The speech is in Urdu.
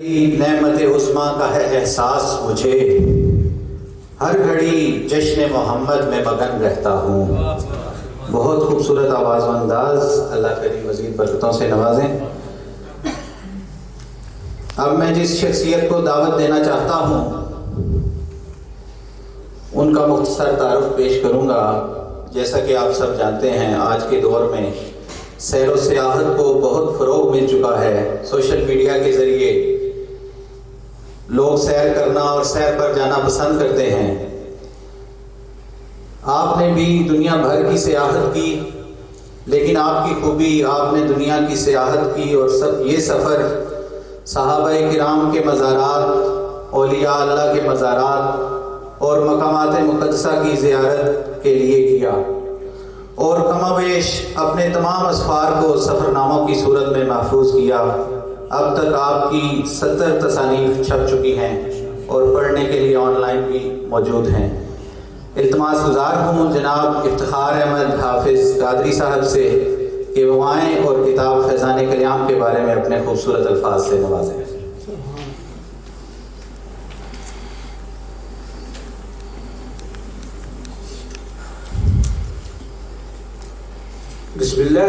نعمت عظمیٰ کا ہے احساس مجھے، ہر گھڑی جشن محمد میں مگن رہتا ہوں۔ بہت خوبصورت آواز و انداز، اللہ کریم مزید برکتوں سے نوازیں۔ اب میں جس شخصیت کو دعوت دینا چاہتا ہوں ان کا مختصر تعارف پیش کروں گا۔ جیسا کہ آپ سب جانتے ہیں، آج کے دور میں سیر و سیاحت کو بہت فروغ مل چکا ہے۔ سوشل میڈیا کے ذریعے لوگ سیر کرنا اور سیر پر جانا پسند کرتے ہیں۔ آپ نے بھی دنیا بھر کی سیاحت کی، لیکن آپ کی خوبی، آپ نے دنیا کی سیاحت کی اور یہ سفر صحابہ کرام کے مزارات، اولیاء اللہ کے مزارات اور مقامات مقدسہ کی زیارت کے لیے کیا، اور کم و بیش اپنے تمام اسفار کو سفر ناموں کی صورت میں محفوظ کیا۔ اب تک آپ کی 70 تصانیف چھپ چکی ہیں اور پڑھنے کے لیے آن لائن بھی موجود ہیں۔ التماس گزار ہوں جناب افتخار احمد حافظ قادری صاحب سے کہ وہ آئیں اور کتاب فیضان کلیام کے بارے میں اپنے خوبصورت الفاظ سے نوازیں۔ بسم اللہ۔